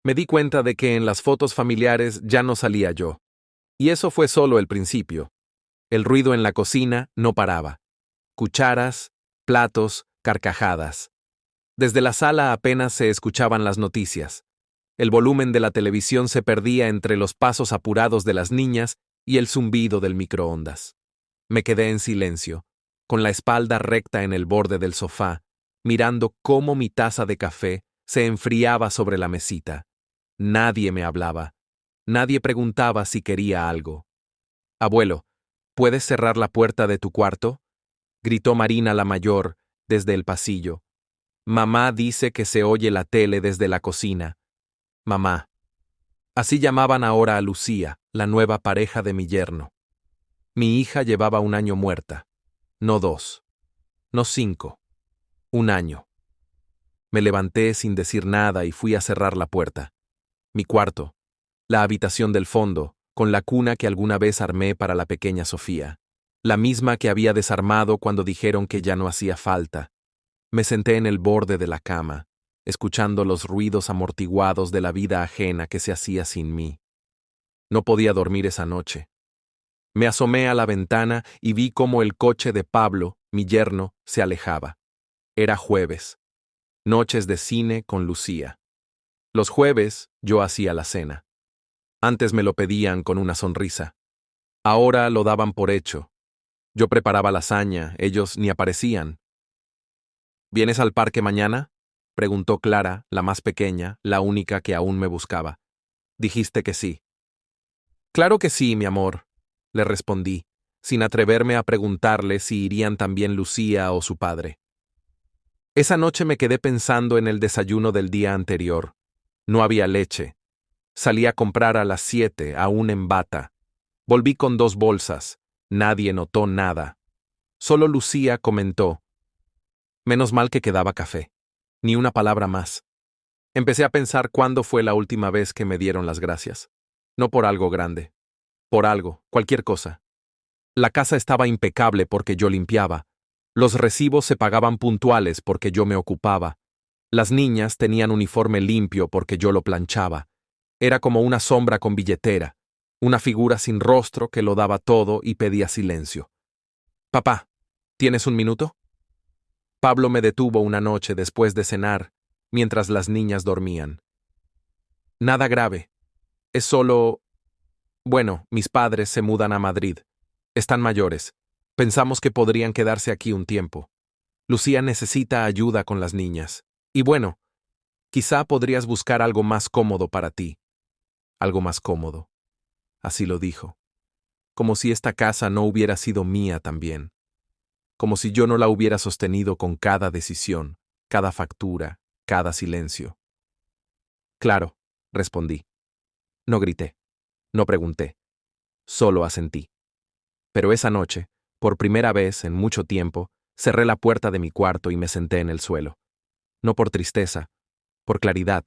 Me di cuenta de que en las fotos familiares ya no salía yo. Y eso fue solo el principio. El ruido en la cocina no paraba. Cucharas, platos, carcajadas. Desde la sala apenas se escuchaban las noticias. El volumen de la televisión se perdía entre los pasos apurados de las niñas y el zumbido del microondas. Me quedé en silencio, con la espalda recta en el borde del sofá, mirando cómo mi taza de café se enfriaba sobre la mesita. Nadie me hablaba. Nadie preguntaba si quería algo. «Abuelo, ¿puedes cerrar la puerta de tu cuarto?», gritó Marina la mayor, desde el pasillo. «Mamá dice que se oye la tele desde la cocina». Mamá. Así llamaban ahora a Lucía, la nueva pareja de mi yerno. Mi hija llevaba 1 año muerta. No 2. No 5. 1 año. Me levanté sin decir nada y fui a cerrar la puerta. Mi cuarto. La habitación del fondo, con la cuna que alguna vez armé para la pequeña Sofía. La misma que había desarmado cuando dijeron que ya no hacía falta. Me senté en el borde de la cama, escuchando los ruidos amortiguados de la vida ajena que se hacía sin mí. No podía dormir esa noche. Me asomé a la ventana y vi cómo el coche de Pablo, mi yerno, se alejaba. Era jueves. Noches de cine con Lucía. Los jueves yo hacía la cena. Antes me lo pedían con una sonrisa. Ahora lo daban por hecho. Yo preparaba lasaña, ellos ni aparecían. «¿Vienes al parque mañana?», preguntó Clara, la más pequeña, la única que aún me buscaba. Dijiste que sí. «Claro que sí, mi amor», le respondí, sin atreverme a preguntarle si irían también Lucía o su padre. Esa noche me quedé pensando en el desayuno del día anterior. No había leche. Salí a comprar a las 7, aún en bata. Volví con 2 bolsas. Nadie notó nada. Solo Lucía comentó: «Menos mal que quedaba café». Ni una palabra más. Empecé a pensar cuándo fue la última vez que me dieron las gracias. No por algo grande. Por algo, cualquier cosa. La casa estaba impecable porque yo limpiaba. Los recibos se pagaban puntuales porque yo me ocupaba. Las niñas tenían uniforme limpio porque yo lo planchaba. Era como una sombra con billetera, una figura sin rostro que lo daba todo y pedía silencio. «Papá, ¿tienes un minuto?». Pablo me detuvo una noche después de cenar, mientras las niñas dormían. «Nada grave. Es solo... Bueno, mis padres se mudan a Madrid. Están mayores. Pensamos que podrían quedarse aquí un tiempo. Lucía necesita ayuda con las niñas. Y bueno, quizá podrías buscar algo más cómodo para ti». Algo más cómodo. Así lo dijo. Como si esta casa no hubiera sido mía también. Como si yo no la hubiera sostenido con cada decisión, cada factura, cada silencio. «Claro», respondí. No grité. No pregunté. Solo asentí. Pero esa noche, por primera vez en mucho tiempo, cerré la puerta de mi cuarto y me senté en el suelo. No por tristeza, por claridad.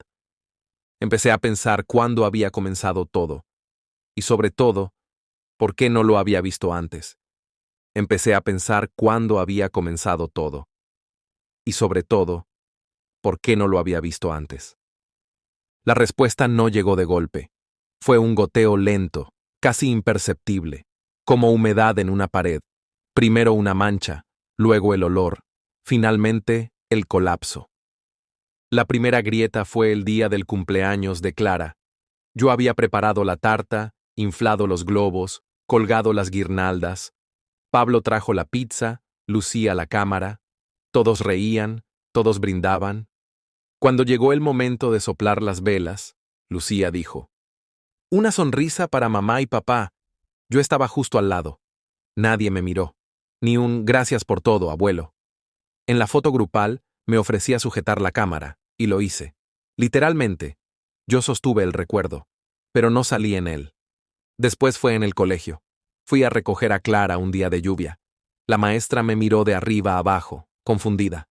Empecé a pensar cuándo había comenzado todo. Y sobre todo, ¿por qué no lo había visto antes? Empecé a pensar cuándo había comenzado todo. Y sobre todo, ¿por qué no lo había visto antes? La respuesta no llegó de golpe. Fue un goteo lento, casi imperceptible, como humedad en una pared. Primero una mancha, luego el olor, finalmente el colapso. La primera grieta fue el día del cumpleaños de Clara. Yo había preparado la tarta, inflado los globos, colgado las guirnaldas. Pablo trajo la pizza, Lucía la cámara. Todos reían, todos brindaban. Cuando llegó el momento de soplar las velas, Lucía dijo: «Una sonrisa para mamá y papá». Yo estaba justo al lado. Nadie me miró. Ni un «gracias por todo, abuelo». En la foto grupal me ofrecí a sujetar la cámara, y lo hice. Literalmente, yo sostuve el recuerdo, pero no salí en él. Después fue en el colegio. Fui a recoger a Clara un día de lluvia. La maestra me miró de arriba a abajo, confundida.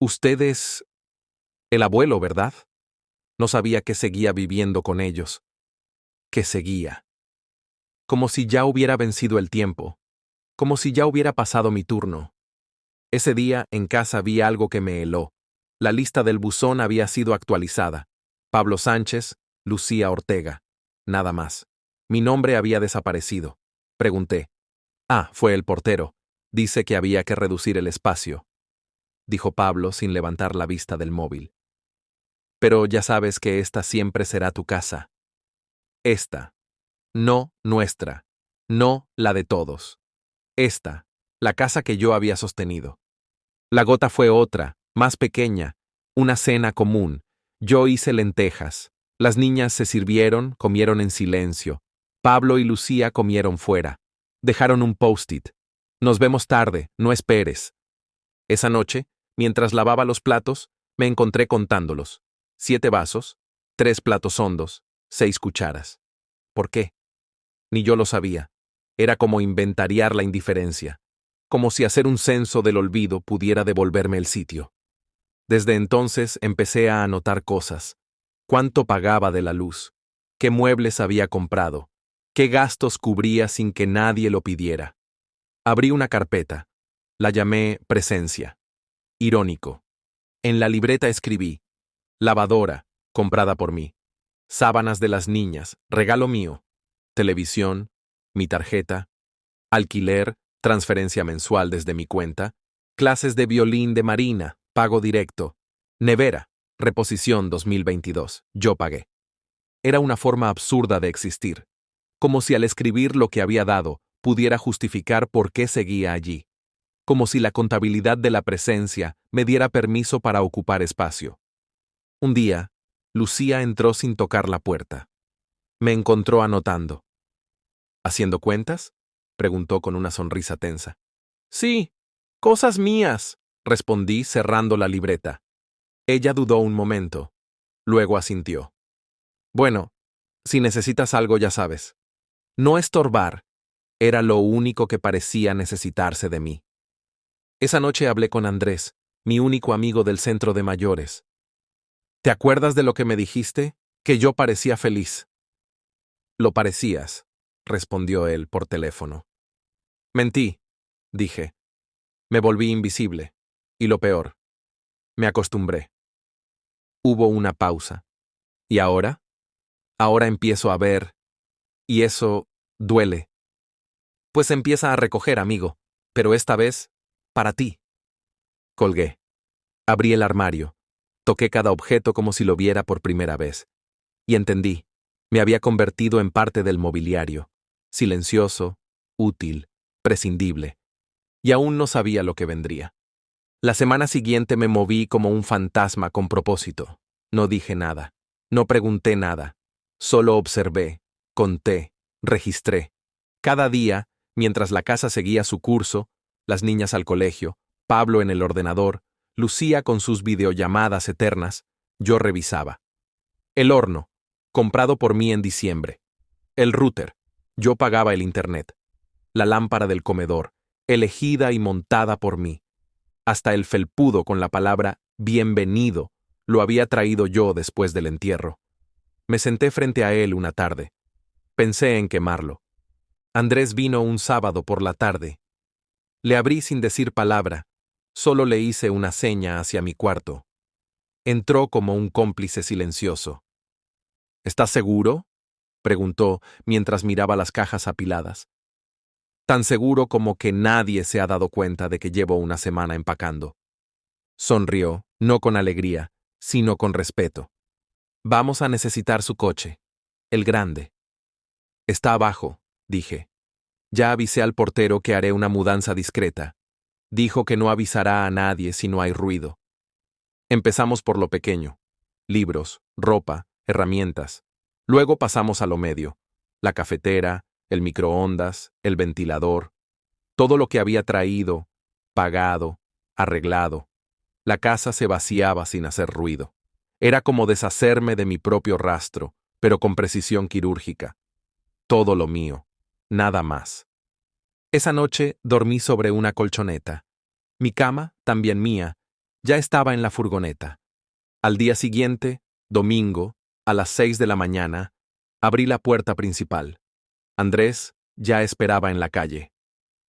«Usted es el abuelo, ¿verdad?». No sabía que seguía viviendo con ellos. Que seguía. Como si ya hubiera vencido el tiempo. Como si ya hubiera pasado mi turno. Ese día en casa vi algo que me heló. La lista del buzón había sido actualizada. Pablo Sánchez, Lucía Ortega. Nada más. Mi nombre había desaparecido. Pregunté. Ah, fue el portero. Dice que había que reducir el espacio, dijo Pablo sin levantar la vista del móvil. Pero ya sabes que esta siempre será tu casa. Esta. No nuestra. No la de todos. Esta. La casa que yo había sostenido. La gota fue otra, más pequeña, una cena común. Yo hice lentejas. Las niñas se sirvieron, comieron en silencio. Pablo y Lucía comieron fuera. Dejaron un post-it. Nos vemos tarde, no esperes. Esa noche, mientras lavaba los platos, me encontré contándolos. 7 vasos, 3 platos hondos, 6 cucharas. ¿Por qué? Ni yo lo sabía. Era como inventariar la indiferencia, como si hacer un censo del olvido pudiera devolverme el sitio. Desde entonces empecé a anotar cosas. ¿Cuánto pagaba de la luz? ¿Qué muebles había comprado? ¿Qué gastos cubría sin que nadie lo pidiera? Abrí una carpeta. La llamé Presencia. Irónico. En la libreta escribí: lavadora, comprada por mí. Sábanas de las niñas, regalo mío. Televisión, mi tarjeta. Alquiler, transferencia mensual desde mi cuenta. Clases de violín de Marina, pago directo. Nevera, reposición 2022, yo pagué. Era una forma absurda de existir, como si al escribir lo que había dado pudiera justificar por qué seguía allí, como si la contabilidad de la presencia me diera permiso para ocupar espacio. Un día, Lucía entró sin tocar la puerta. Me encontró anotando. ¿Haciendo cuentas?, preguntó con una sonrisa tensa. Sí, cosas mías, respondí cerrando la libreta. Ella dudó un momento. Luego asintió. Bueno, si necesitas algo ya sabes. No estorbar era lo único que parecía necesitarse de mí. Esa noche hablé con Andrés, mi único amigo del centro de mayores. ¿Te acuerdas de lo que me dijiste? Que yo parecía feliz. Lo parecías, respondió él por teléfono. Mentí, dije. Me volví invisible. Y lo peor, me acostumbré. Hubo una pausa. ¿Y ahora? Ahora empiezo a ver. Y eso duele. Pues empieza a recoger, amigo. Pero esta vez, para ti. Colgué. Abrí el armario. Toqué cada objeto como si lo viera por primera vez. Y entendí. Me había convertido en parte del mobiliario. Silencioso, útil, prescindible. Y aún no sabía lo que vendría. La semana siguiente me moví como un fantasma con propósito. No dije nada. No pregunté nada. Solo observé, conté, registré. Cada día, mientras la casa seguía su curso, las niñas al colegio, Pablo en el ordenador, Lucía con sus videollamadas eternas, yo revisaba. El horno, comprado por mí en diciembre. El router, yo pagaba el internet. La lámpara del comedor, elegida y montada por mí. Hasta el felpudo con la palabra bienvenido lo había traído yo después del entierro. Me senté frente a él una tarde. Pensé en quemarlo. Andrés vino un sábado por la tarde. Le abrí sin decir palabra. Solo le hice una seña hacia mi cuarto. Entró como un cómplice silencioso. ¿Estás seguro?, preguntó mientras miraba las cajas apiladas. Tan seguro como que nadie se ha dado cuenta de que llevo una semana empacando. Sonrió, no con alegría, sino con respeto. Vamos a necesitar su coche. El grande. Está abajo, dije. Ya avisé al portero que haré una mudanza discreta. Dijo que no avisará a nadie si no hay ruido. Empezamos por lo pequeño. Libros, ropa, herramientas. Luego pasamos a lo medio. La cafetera, el microondas, el ventilador. Todo lo que había traído, pagado, arreglado. La casa se vaciaba sin hacer ruido. Era como deshacerme de mi propio rastro, pero con precisión quirúrgica. Todo lo mío, nada más. Esa noche dormí sobre una colchoneta. Mi cama, también mía, ya estaba en la furgoneta. Al día siguiente, domingo, a las 6 de la mañana, abrí la puerta principal. Andrés ya esperaba en la calle.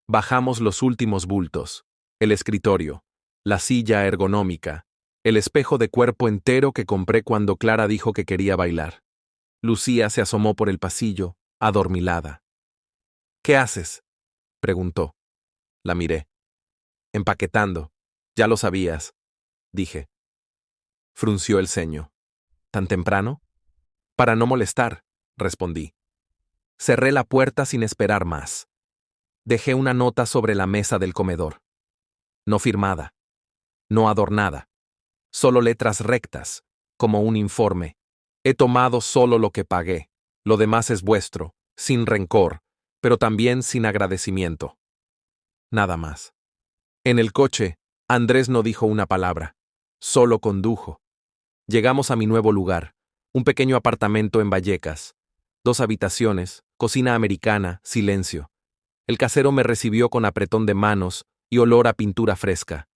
Bajamos los últimos bultos, el escritorio, la silla ergonómica, El espejo de cuerpo entero que compré cuando Clara dijo que quería bailar. Lucía se asomó por el pasillo, adormilada. ¿Qué haces?, preguntó. La miré. Empaquetando. Ya lo sabías, dije. Frunció el ceño. ¿Tan temprano? Para no molestar, respondí. Cerré la puerta sin esperar más. Dejé una nota sobre la mesa del comedor. No firmada. No adornada. Solo letras rectas, como un informe. He tomado solo lo que pagué. Lo demás es vuestro, sin rencor, pero también sin agradecimiento. Nada más. En el coche, Andrés no dijo una palabra. Solo condujo. Llegamos a mi nuevo lugar, un pequeño apartamento en Vallecas. 2 habitaciones, cocina americana, silencio. El casero me recibió con apretón de manos y olor a pintura fresca.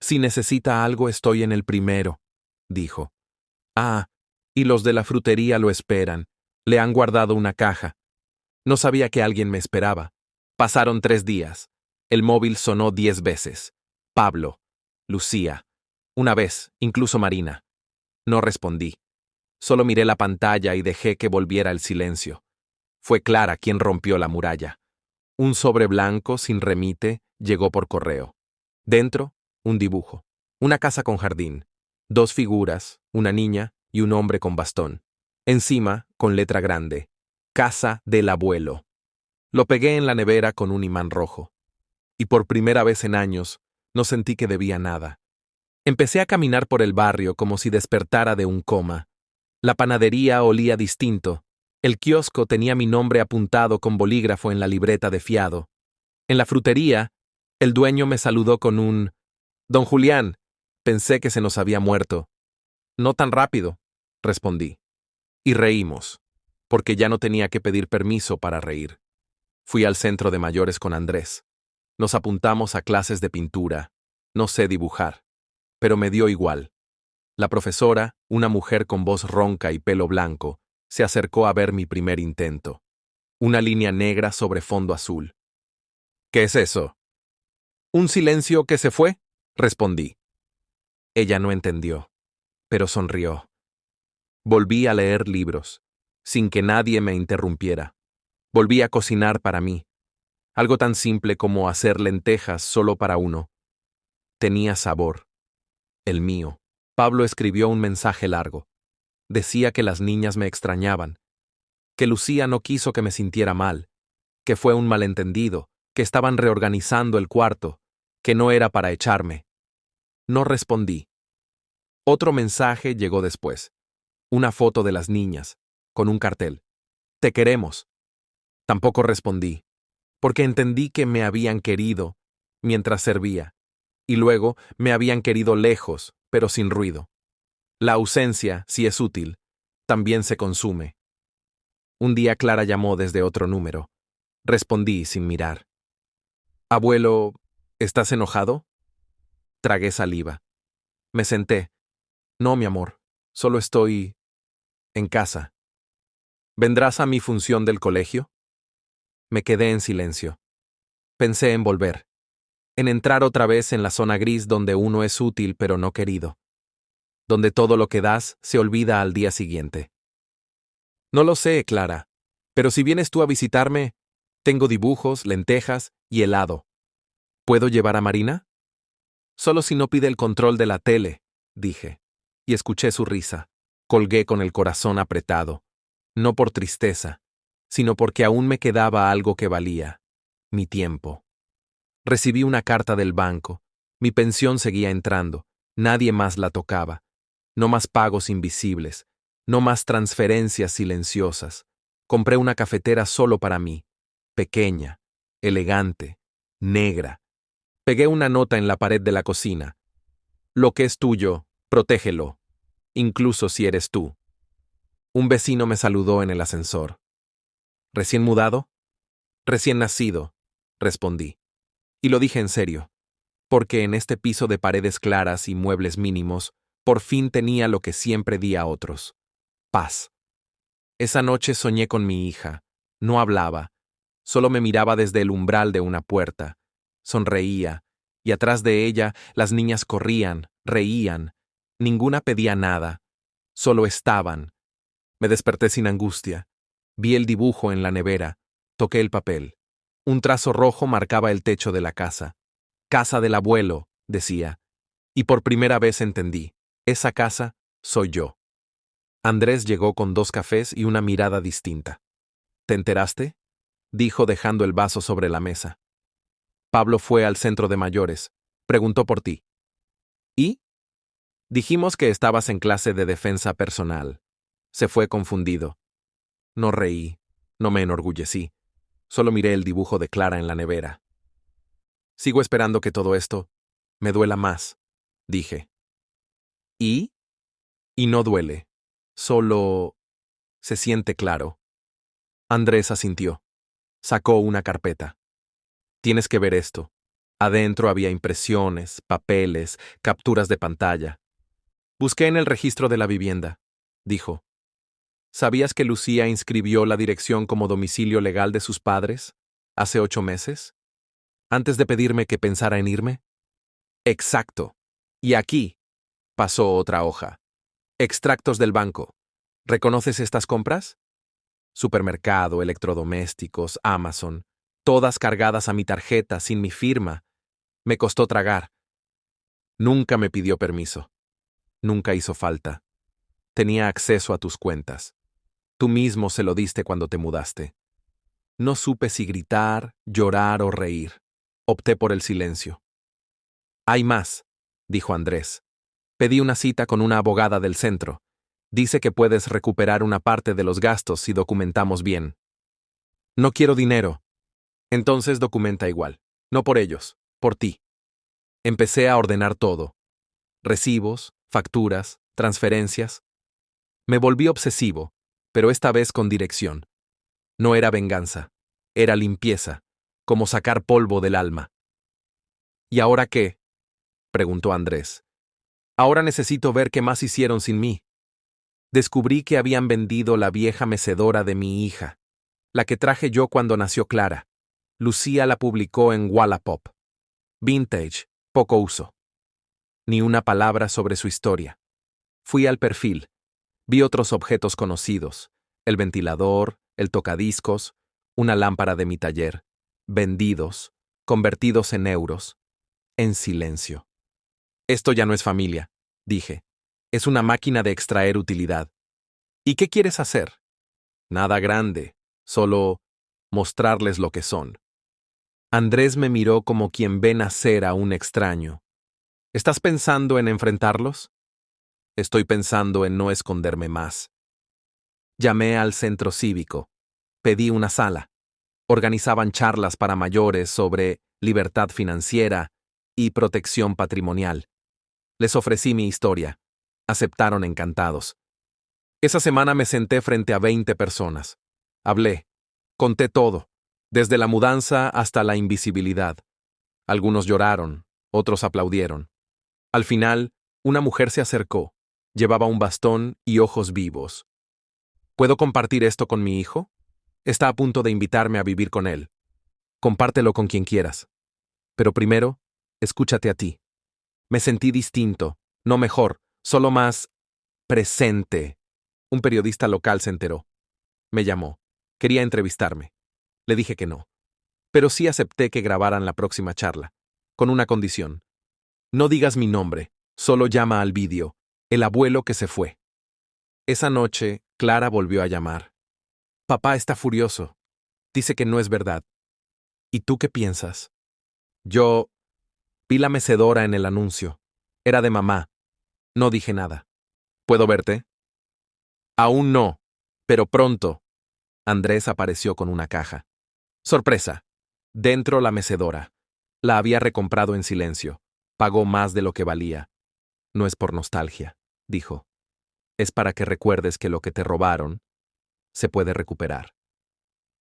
Si necesita algo, estoy en el primero, dijo. Ah, y los de la frutería lo esperan. Le han guardado una caja. No sabía que alguien me esperaba. Pasaron 3 días. El móvil sonó 10 veces. Pablo, Lucía, una vez, incluso Marina. No respondí. Solo miré la pantalla y dejé que volviera el silencio. Fue Clara quien rompió la muralla. Un sobre blanco sin remite llegó por correo. Dentro, un dibujo. Una casa con jardín. 2 figuras, una niña y un hombre con bastón. Encima, con letra grande, Casa del abuelo. Lo pegué en la nevera con un imán rojo. Y por primera vez en años, no sentí que debía nada. Empecé a caminar por el barrio como si despertara de un coma. La panadería olía distinto. El kiosco tenía mi nombre apuntado con bolígrafo en la libreta de fiado. En la frutería, el dueño me saludó con un «Don Julián». Pensé que se nos había muerto. «No tan rápido», respondí. Y reímos, porque ya no tenía que pedir permiso para reír. Fui al centro de mayores con Andrés. Nos apuntamos a clases de pintura. No sé dibujar, pero me dio igual. La profesora, una mujer con voz ronca y pelo blanco, se acercó a ver mi primer intento. Una línea negra sobre fondo azul. «¿Qué es eso?» «Un silencio que se fue», respondí. Ella no entendió, pero sonrió. Volví a leer libros, sin que nadie me interrumpiera. Volví a cocinar para mí. Algo tan simple como hacer lentejas solo para uno. Tenía sabor. El mío. Pablo escribió un mensaje largo. Decía que las niñas me extrañaban, que Lucía no quiso que me sintiera mal, que fue un malentendido, que estaban reorganizando el cuarto, que no era para echarme. No respondí. Otro mensaje llegó después. Una foto de las niñas, con un cartel. «Te queremos». Tampoco respondí, porque entendí que me habían querido mientras servía, y luego me habían querido lejos, pero sin ruido. La ausencia, si es útil, también se consume. Un día Clara llamó desde otro número. Respondí sin mirar. «Abuelo, ¿estás enojado?» Tragué saliva. Me senté. «No, mi amor, solo estoy en casa». «¿Vendrás a mi función del colegio?» Me quedé en silencio. Pensé en volver, en entrar otra vez en la zona gris donde uno es útil pero no querido, donde todo lo que das se olvida al día siguiente. «No lo sé, Clara, pero si vienes tú a visitarme, tengo dibujos, lentejas y helado. ¿Puedo llevar a Marina?» «Solo si no pide el control de la tele», dije, y escuché su risa. Colgué con el corazón apretado, no por tristeza, sino porque aún me quedaba algo que valía: mi tiempo. Recibí una carta del banco. Mi pensión seguía entrando. Nadie más la tocaba. No más pagos invisibles. No más transferencias silenciosas. Compré una cafetera solo para mí. Pequeña, elegante, negra. Pegué una nota en la pared de la cocina. «Lo que es tuyo, protégelo, incluso si eres tú». Un vecino me saludó en el ascensor. «¿Recién mudado?» «Recién nacido», respondí. Y lo dije en serio, porque en este piso de paredes claras y muebles mínimos, por fin tenía lo que siempre di a otros: paz. Esa noche soñé con mi hija. No hablaba, solo me miraba desde el umbral de una puerta. Sonreía, y atrás de ella las niñas corrían, reían, ninguna pedía nada, solo estaban. Me desperté sin angustia. Vi el dibujo en la nevera, toqué el papel. Un trazo rojo marcaba el techo de la casa. Casa del abuelo, decía. Y por primera vez entendí, esa casa soy yo. Andrés llegó con 2 cafés y una mirada distinta. ¿Te enteraste?, dijo dejando el vaso sobre la mesa. Pablo fue al centro de mayores. Preguntó por ti. ¿Y? Dijimos que estabas en clase de defensa personal. Se fue confundido. No reí, no me enorgullecí. Solo miré el dibujo de Clara en la nevera. Sigo esperando que todo esto me duela más, dije. ¿Y? Y no duele. Solo se siente claro. Andrés asintió. Sacó una carpeta. Tienes que ver esto. Adentro había impresiones, papeles, capturas de pantalla. Busqué en el registro de la vivienda, dijo. ¿Sabías que Lucía inscribió la dirección como domicilio legal de sus padres hace 8 meses? Antes de pedirme que pensara en irme. Exacto. Y aquí pasó otra hoja. Extractos del banco. ¿Reconoces estas compras? Supermercado, electrodomésticos, Amazon, todas cargadas a mi tarjeta sin mi firma. Me costó tragar. Nunca me pidió permiso. Nunca hizo falta. Tenía acceso a tus cuentas. Tú mismo se lo diste cuando te mudaste. No supe si gritar, llorar o reír. Opté por el silencio. Hay más, dijo Andrés. Pedí una cita con una abogada del centro. Dice que puedes recuperar una parte de los gastos si documentamos bien. No quiero dinero. Entonces documenta igual. No por ellos, por ti. Empecé a ordenar todo. Recibos, facturas, transferencias. Me volví obsesivo, pero esta vez con dirección. No era venganza, era limpieza, como sacar polvo del alma. ¿Y ahora qué?, preguntó Andrés. Ahora necesito ver qué más hicieron sin mí. Descubrí que habían vendido la vieja mecedora de mi hija, la que traje yo cuando nació Clara. Lucía la publicó en Wallapop. Vintage, poco uso. Ni una palabra sobre su historia. Fui al perfil. Vi otros objetos conocidos. El ventilador, el tocadiscos, una lámpara de mi taller. Vendidos, convertidos en euros. En silencio. Esto ya no es familia, dije. Es una máquina de extraer utilidad. ¿Y qué quieres hacer? Nada grande, solo mostrarles lo que son. Andrés me miró como quien ve nacer a un extraño. ¿Estás pensando en enfrentarlos? Estoy pensando en no esconderme más. Llamé al centro cívico. Pedí una sala. Organizaban charlas para mayores sobre libertad financiera y protección patrimonial. Les ofrecí mi historia. Aceptaron encantados. Esa semana me senté frente a 20 personas. Hablé. Conté todo, desde la mudanza hasta la invisibilidad. Algunos lloraron, otros aplaudieron. Al final, una mujer se acercó. Llevaba un bastón y ojos vivos. ¿Puedo compartir esto con mi hijo? Está a punto de invitarme a vivir con él. Compártelo con quien quieras. Pero primero, escúchate a ti. Me sentí distinto, no mejor, solo más presente. Un periodista local se enteró. Me llamó. Quería entrevistarme. Le dije que no. Pero sí acepté que grabaran la próxima charla, con una condición. No digas mi nombre, solo llama al vídeo, el abuelo que se fue. Esa noche, Clara volvió a llamar. Papá está furioso. Dice que no es verdad. ¿Y tú qué piensas? Yo vi la mecedora en el anuncio. Era de mamá. No dije nada. ¿Puedo verte? Aún no, pero pronto. Andrés apareció con una caja. Sorpresa. Dentro la mecedora. La había recomprado en silencio. Pagó más de lo que valía. No es por nostalgia, dijo. Es para que recuerdes que lo que te robaron se puede recuperar.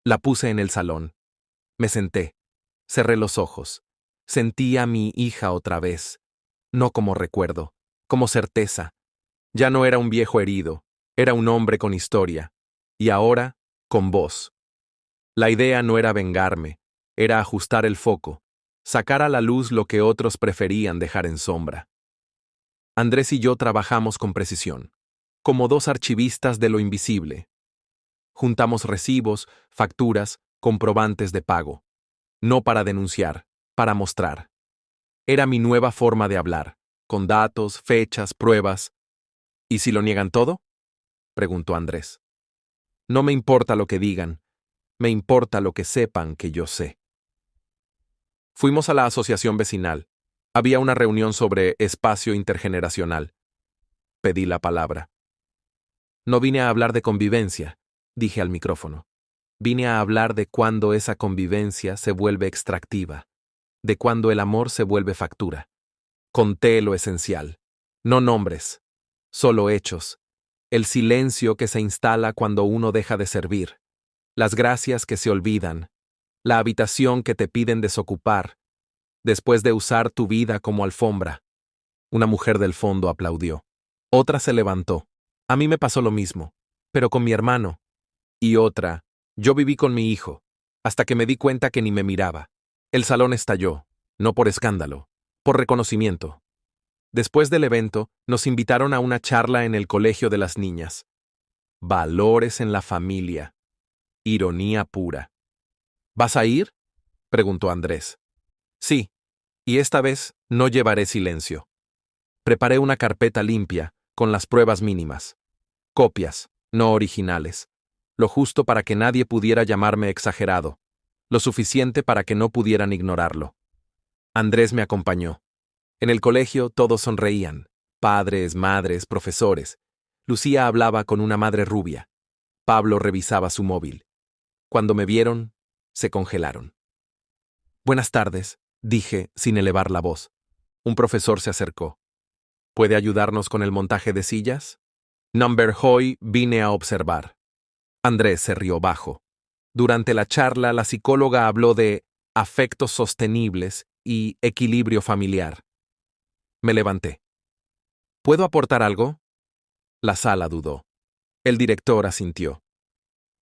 La puse en el salón. Me senté. Cerré los ojos. Sentí a mi hija otra vez. No como recuerdo, como certeza. Ya no era un viejo herido, era un hombre con historia. Y ahora, con voz. La idea no era vengarme, era ajustar el foco, sacar a la luz lo que otros preferían dejar en sombra. Andrés y yo trabajamos con precisión, como dos archivistas de lo invisible. Juntamos recibos, facturas, comprobantes de pago. No para denunciar, para mostrar. Era mi nueva forma de hablar, con datos, fechas, pruebas. ¿Y si lo niegan todo?, preguntó Andrés. No me importa lo que digan, me importa lo que sepan que yo sé. Fuimos a la asociación vecinal. Había una reunión sobre espacio intergeneracional. Pedí la palabra. No vine a hablar de convivencia, dije al micrófono. Vine a hablar de cuándo esa convivencia se vuelve extractiva, de cuándo el amor se vuelve factura. Conté lo esencial. No nombres, solo hechos. El silencio que se instala cuando uno deja de servir. Las gracias que se olvidan. La habitación que te piden desocupar, después de usar tu vida como alfombra. Una mujer del fondo aplaudió. Otra se levantó. A mí me pasó lo mismo, pero con mi hermano. Y otra, yo viví con mi hijo, hasta que me di cuenta que ni me miraba. El salón estalló, no por escándalo, por reconocimiento. Después del evento, nos invitaron a una charla en el colegio de las niñas. Valores en la familia. Ironía pura. ¿Vas a ir?, preguntó Andrés. Sí, y esta vez no llevaré silencio. Preparé una carpeta limpia, con las pruebas mínimas. Copias, no originales. Lo justo para que nadie pudiera llamarme exagerado. Lo suficiente para que no pudieran ignorarlo. Andrés me acompañó. En el colegio todos sonreían. Padres, madres, profesores. Lucía hablaba con una madre rubia. Pablo revisaba su móvil. Cuando me vieron, se congelaron. Buenas tardes, dije, sin elevar la voz. Un profesor se acercó. ¿Puede ayudarnos con el montaje de sillas? Number Hoy vine a observar. Andrés se rió bajo. Durante la charla, la psicóloga habló de afectos sostenibles y equilibrio familiar. Me levanté. ¿Puedo aportar algo? La sala dudó. El director asintió.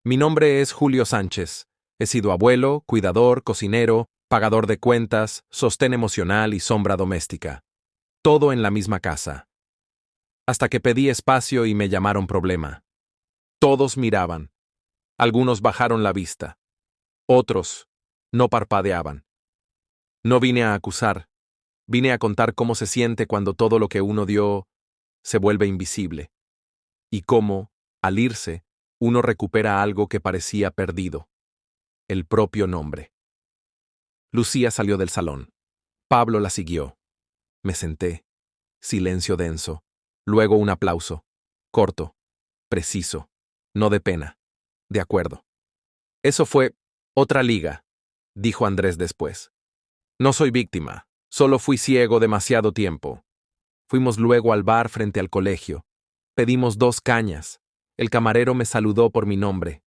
Mi nombre es Julio Sánchez. He sido abuelo, cuidador, cocinero, pagador de cuentas, sostén emocional y sombra doméstica. Todo en la misma casa. Hasta que pedí espacio y me llamaron problema. Todos miraban. Algunos bajaron la vista. Otros no parpadeaban. No vine a acusar. Vine a contar cómo se siente cuando todo lo que uno dio se vuelve invisible. Y cómo, al irse, uno recupera algo que parecía perdido. El propio nombre. Lucía salió del salón. Pablo la siguió. Me senté. Silencio denso. Luego un aplauso. Corto. Preciso. No de pena. De acuerdo. Eso fue otra liga, dijo Andrés después. No soy víctima. Solo fui ciego demasiado tiempo. Fuimos luego al bar frente al colegio. Pedimos 2 cañas. El camarero me saludó por mi nombre.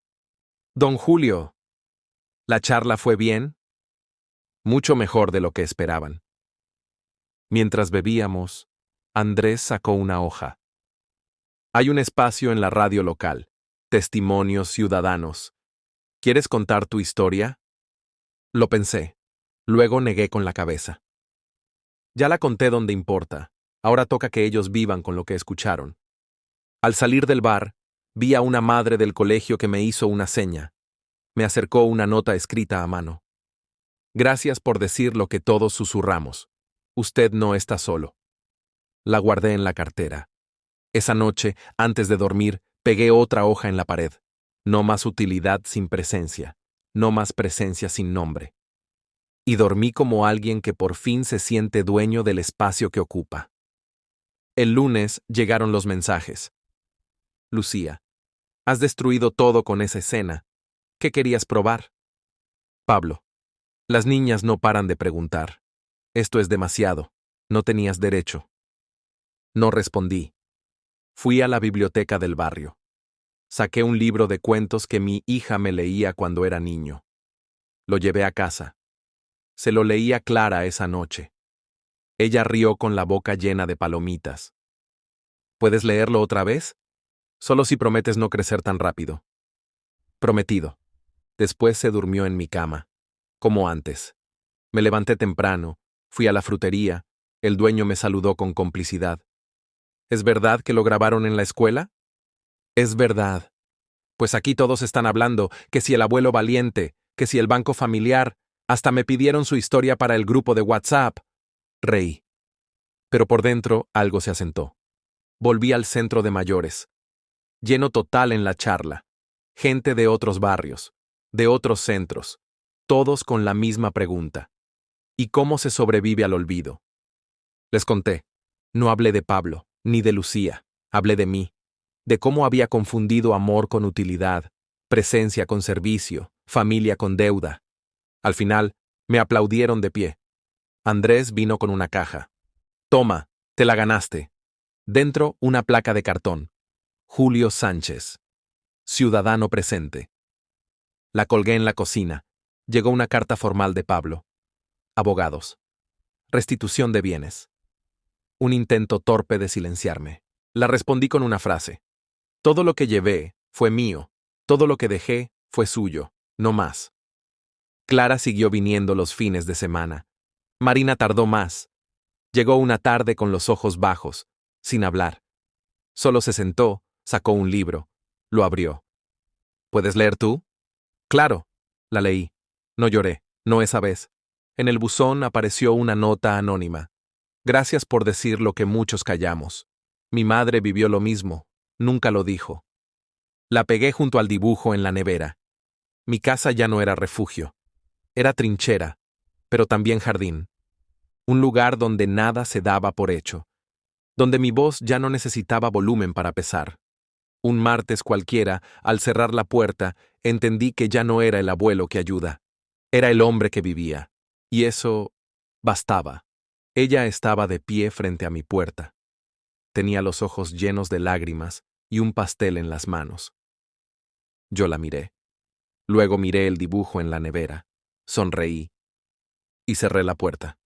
Don Julio. ¿La charla fue bien? Mucho mejor de lo que esperaban. Mientras bebíamos, Andrés sacó una hoja. Hay un espacio en la radio local. Testimonios ciudadanos. ¿Quieres contar tu historia? Lo pensé. Luego negué con la cabeza. Ya la conté donde importa. Ahora toca que ellos vivan con lo que escucharon. Al salir del bar, vi a una madre del colegio que me hizo una seña. Me acercó una nota escrita a mano. Gracias por decir lo que todos susurramos. Usted no está solo. La guardé en la cartera. Esa noche, antes de dormir, pegué otra hoja en la pared. No más utilidad sin presencia. No más presencia sin nombre. Y dormí como alguien que por fin se siente dueño del espacio que ocupa. El lunes llegaron los mensajes. Lucía, has destruido todo con esa escena. ¿Qué querías probar? Pablo, las niñas no paran de preguntar. Esto es demasiado. No tenías derecho. No respondí. Fui a la biblioteca del barrio. Saqué un libro de cuentos que mi hija me leía cuando era niño. Lo llevé a casa. Se lo leí a Clara esa noche. Ella rió con la boca llena de palomitas. ¿Puedes leerlo otra vez? Solo si prometes no crecer tan rápido. Prometido. Después se durmió en mi cama, como antes. Me levanté temprano, fui a la frutería, el dueño me saludó con complicidad. ¿Es verdad que lo grabaron en la escuela? Es verdad. Pues aquí todos están hablando que si el abuelo valiente, que si el banco familiar, hasta me pidieron su historia para el grupo de WhatsApp. Reí. Pero por dentro algo se asentó. Volví al centro de mayores. Lleno total en la charla. Gente de otros barrios, de otros centros, todos con la misma pregunta. ¿Y cómo se sobrevive al olvido? Les conté. No hablé de Pablo, ni de Lucía. Hablé de mí, de cómo había confundido amor con utilidad, presencia con servicio, familia con deuda. Al final, me aplaudieron de pie. Andrés vino con una caja. Toma, te la ganaste. Dentro, una placa de cartón. Julio Sánchez. Ciudadano presente. La colgué en la cocina. Llegó una carta formal de Pablo. Abogados. Restitución de bienes. Un intento torpe de silenciarme. La respondí con una frase. Todo lo que llevé fue mío. Todo lo que dejé fue suyo. No más. Clara siguió viniendo los fines de semana. Marina tardó más. Llegó una tarde con los ojos bajos, sin hablar. Solo se sentó, sacó un libro. Lo abrió. ¿Puedes leer tú? Claro. La leí. No lloré, no esa vez. En el buzón apareció una nota anónima. Gracias por decir lo que muchos callamos. Mi madre vivió lo mismo, nunca lo dijo. La pegué junto al dibujo en la nevera. Mi casa ya no era refugio. Era trinchera, pero también jardín. Un lugar donde nada se daba por hecho. Donde mi voz ya no necesitaba volumen para pesar. Un martes cualquiera, al cerrar la puerta, entendí que ya no era el abuelo que ayuda. Era el hombre que vivía. Y eso bastaba. Ella estaba de pie frente a mi puerta. Tenía los ojos llenos de lágrimas y un pastel en las manos. Yo la miré. Luego miré el dibujo en la nevera. Sonreí. Y cerré la puerta.